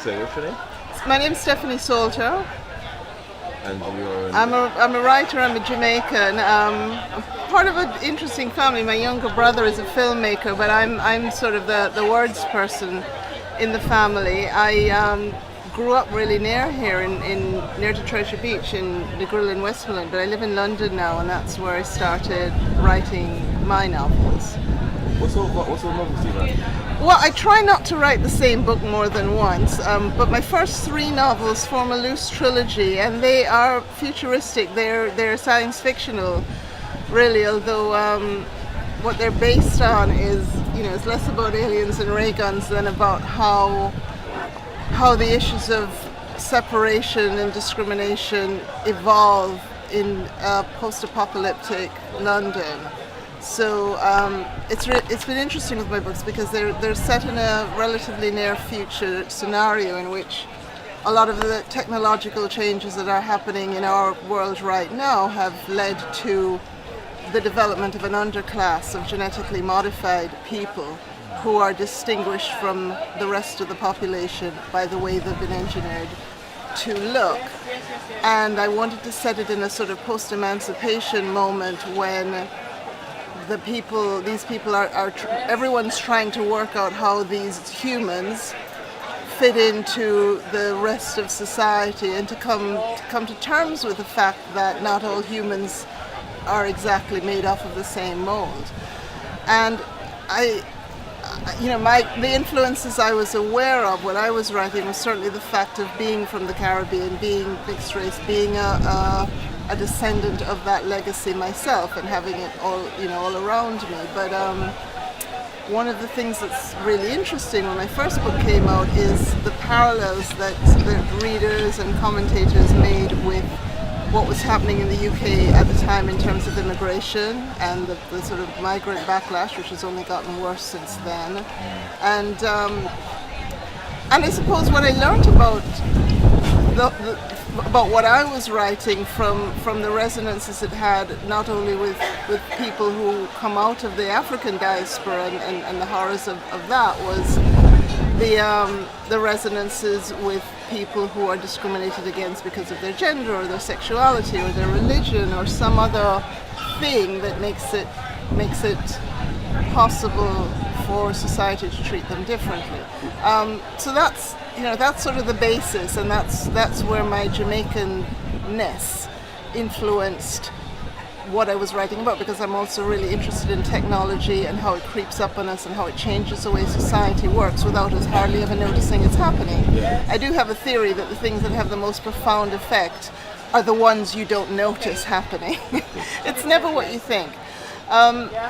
So what's your name? My name's Stephanie Saulter. And you're I'm a writer. I'm a Jamaican. I'm part of an interesting family. My younger brother is a filmmaker, but I'm sort of the words person in the family. I grew up really near here, near to Treasure Beach in the Grill in Westmoreland, but I live in London now, and that's where I started writing my novels. What sort of novels do you write? Well, I try not to write the same book more than once, but my first 3 novels form a loose trilogy, and they are futuristic. They're science fictional, really. Although what they're based on is, it's less about aliens and ray guns than about how the issues of separation and discrimination evolve in post-apocalyptic London. So it's been interesting with my books because they're set in a relatively near future scenario in which a lot of the technological changes that are happening in our world right now have led to the development of an underclass of genetically modified people who are distinguished from the rest of the population by the way they've been engineered to look. And I wanted to set it in a sort of post-emancipation moment when these people are everyone's trying to work out how these humans fit into the rest of society, and to come to terms with the fact that not all humans are exactly made off of the same mold. And the influences I was aware of when I was writing was certainly the fact of being from the Caribbean, being mixed race, being a descendant of that legacy myself, and having it all around me. But one of the things that's really interesting when my first book came out is the parallels that readers and commentators made with what was happening in the UK at the time in terms of immigration and the sort of migrant backlash, which has only gotten worse since then. And I suppose what I learned about what I was writing from the resonances it had, not only with people who come out of the African diaspora and the horrors of that, was the resonances with people who are discriminated against because of their gender or their sexuality or their religion or some other thing that makes it possible for society to treat them differently. So that's sort of the basis, and that's where my Jamaican-ness influenced what I was writing about, because I'm also really interested in technology and how it creeps up on us and how it changes the way society works without us hardly ever noticing it's happening. Yeah. I do have a theory that the things that have the most profound effect are the ones you don't notice happening. It's never what you think.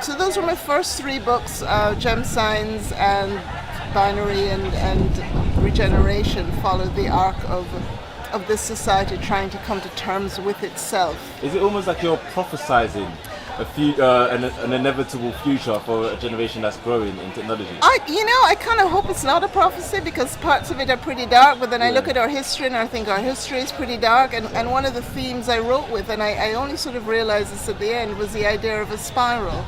So those were my first 3 books, Gem Signs and Binary and Regeneration, followed the arc of this society trying to come to terms with itself. Is it almost like you're prophesizing an inevitable future for a generation that's growing in technology? I kind of hope it's not a prophecy, because parts of it are pretty dark, but then I look at our history and I think our history is pretty dark, and one of the themes I wrote with, and I only sort of realized this at the end, was the idea of a spiral.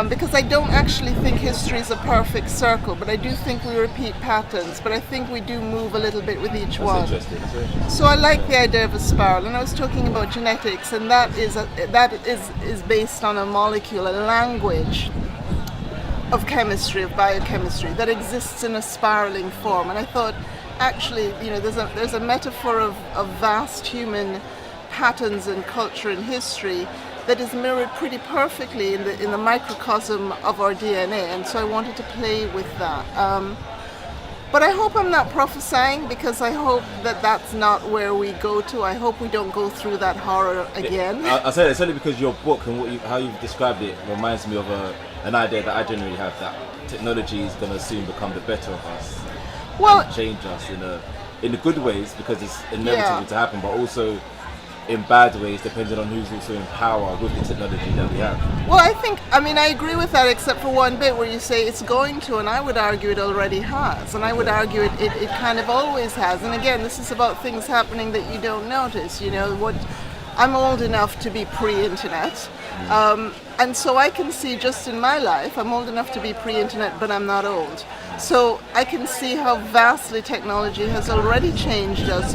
Because I don't actually think history is a perfect circle, but I do think we repeat patterns, but I think we do move a little bit with each one. Interesting. So I like the idea of a spiral, and I was talking about genetics, and that is based on a molecule, a language of chemistry, of biochemistry, that exists in a spiraling form. And I thought, actually, there's a metaphor of vast human patterns and culture and history that is mirrored pretty perfectly in the microcosm of our DNA, and so I wanted to play with that. But I hope I'm not prophesying, because I hope that that's not where we go to. I hope we don't go through that horror again. I say it's only because your book and how you've described it reminds me of an idea that I generally have, that technology is going to soon become the better of us, and change us in the good ways, because it's inevitable to happen, but also in bad ways, depending on who's also in power with the technology that we have. Well, I agree with that, except for one bit where you say it's going to, and I would argue it already has, and I would argue it kind of always has. And again, this is about things happening that you don't notice. I'm old enough to be pre-internet, and so I can see just in my life, I'm old enough to be pre-internet, but I'm not old. So I can see how vastly technology has already changed us,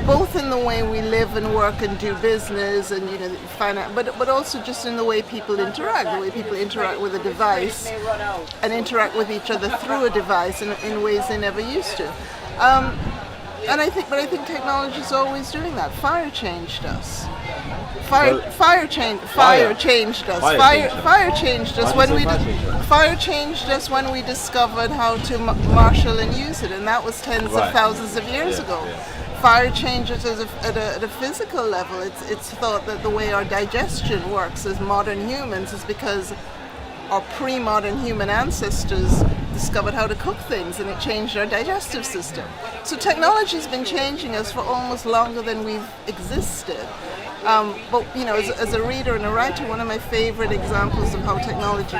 both in the way we live and work and do business and finance, but also just in the way people interact, the way people interact with a device and interact with each other through a device in ways they never used to. And I think technology is always doing that. Fire changed us. Fire changed us. Fire changed us when we discovered how to marshal and use it, and that was tens of thousands of years ago. Fire changes at a physical level. It's thought that the way our digestion works as modern humans is because our pre-modern human ancestors discovered how to cook things, and it changed our digestive system. So technology's been changing us for almost longer than we've existed. But as a reader and a writer, one of my favorite examples of how technology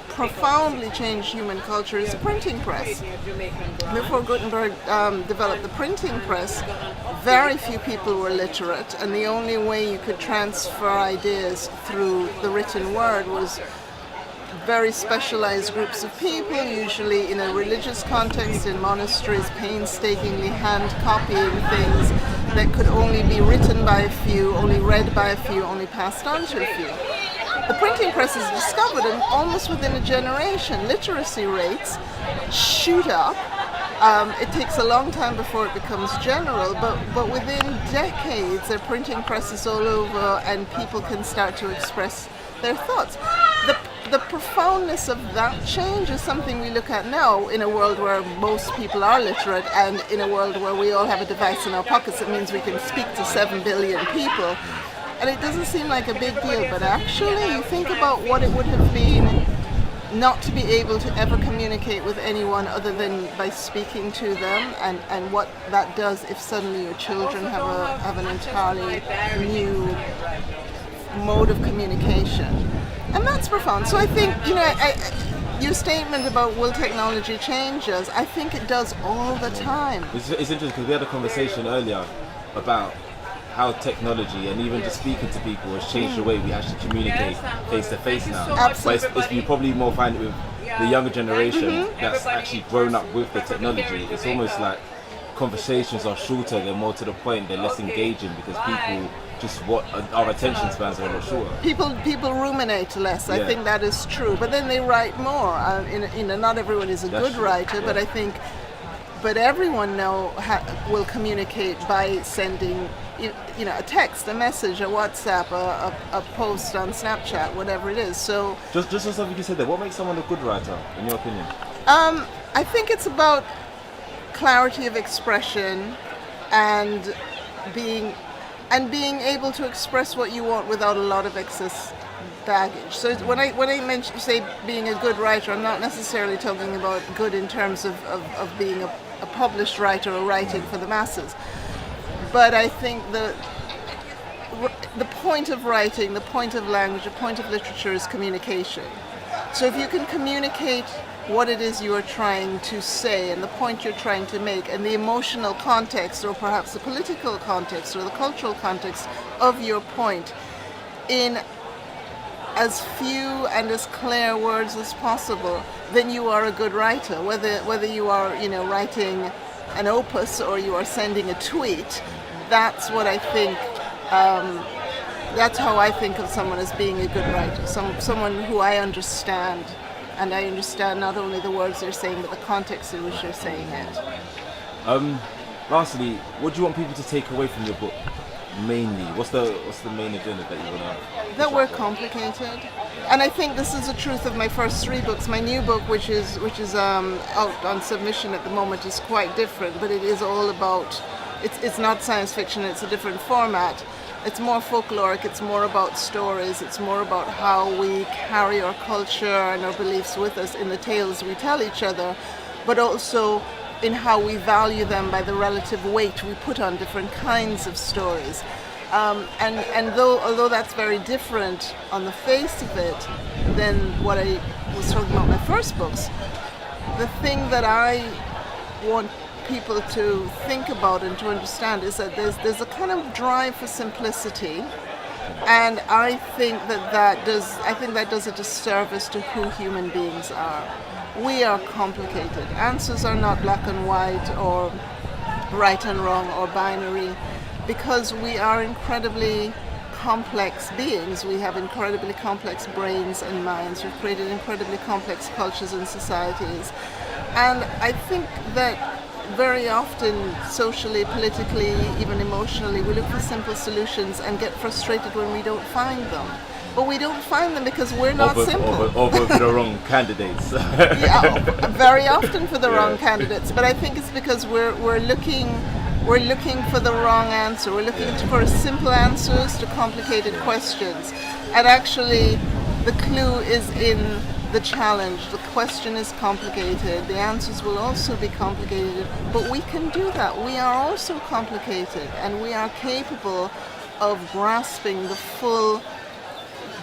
profoundly changed human culture is the printing press. Before Gutenberg developed the printing press, very few people were literate, and the only way you could transfer ideas through the written word was very specialized groups of people, usually in a religious context, in monasteries, painstakingly hand copying things that could only be written by a few, only read by a few, only passed on to a few. The printing press is discovered, and almost within a generation, literacy rates shoot up. It takes a long time before it becomes general, but within decades, there are printing presses all over, and people can start to express their thoughts. The profoundness of that change is something we look at now in a world where most people are literate, and in a world where we all have a device in our pockets that means we can speak to 7 billion people. And it doesn't seem like a big deal, but actually you think about what it would have been not to be able to ever communicate with anyone other than by speaking to them, and what that does if suddenly your children have an entirely new mode of communication. And that's profound. So I think, your statement about will technology change us, I think it does all the time. It's interesting because we had a conversation earlier about how technology and even just speaking to people has changed the way we actually communicate face to face now. Absolutely. But you probably more find it with the younger generation that's actually grown up with the technology. It's almost like conversations are shorter, they're more to the point, they're less engaging because people our attention spans are a lot shorter. People ruminate less. I think that is true. But then they write more. Not everyone is a good writer, but I think, everyone now will communicate by sending, a text, a message, a WhatsApp, a post on Snapchat, whatever it is. So just on something you said there, what makes someone a good writer, in your opinion? I think it's about clarity of expression and being able to express what you want without a lot of excess baggage. So when I say being a good writer, I'm not necessarily talking about good in terms of being a published writer or writing for the masses. But I think the point of writing, the point of language, the point of literature is communication. So if you can communicate what it is you are trying to say and the point you're trying to make and the emotional context or perhaps the political context or the cultural context of your point in as few and as clear words as possible, then you are a good writer. Whether you are writing an opus or you are sending a tweet, that's what I think. That's how I think of someone as being a good writer. Someone who I understand. And I understand not only the words they're saying, but the context in which they're saying it. Lastly, what do you want people to take away from your book? Mainly, what's the main agenda that you want to? That we're complicated, and I think this is the truth of my first 3 books. My new book, which is out on submission at the moment, is quite different, but it is all about. It's not science fiction. It's a different format. It's more folkloric, it's more about stories, it's more about how we carry our culture and our beliefs with us in the tales we tell each other, but also in how we value them by the relative weight we put on different kinds of stories. Although that's very different on the face of it than what I was talking about in my first books, the thing that I want people to think about and to understand is that there's a kind of drive for simplicity, and I think that does a disservice to who human beings are. we are complicated. Answers are not black and white or right and wrong or binary, because we are incredibly complex beings. We have incredibly complex brains and minds. We've created incredibly complex cultures and societies. And I think that very often, socially, politically, even emotionally, we look for simple solutions and get frustrated when we don't find them. But we don't find them because we're not simple. Or vote for the wrong candidates. Yeah, very often for the wrong candidates. But I think it's because we're looking for the wrong answer. We're looking for simple answers to complicated questions. And actually, the clue is in the challenge. The question is complicated. The answers will also be complicated. But we can do that. We are also complicated, and we are capable of grasping the full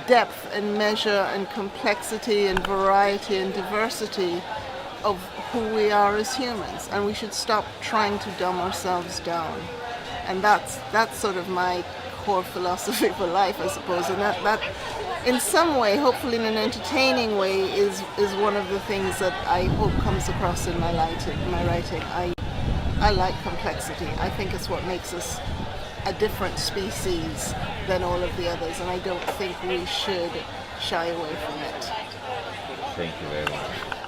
depth and measure and complexity and variety and diversity of who we are as humans, and we should stop trying to dumb ourselves down. And that's sort of my core philosophy for life, I suppose. And that in some way, hopefully in an entertaining way, is one of the things that I hope comes across in my writing. I like complexity. I think it's what makes us a different species than all of the others, and I don't think we should shy away from it. Thank you very much.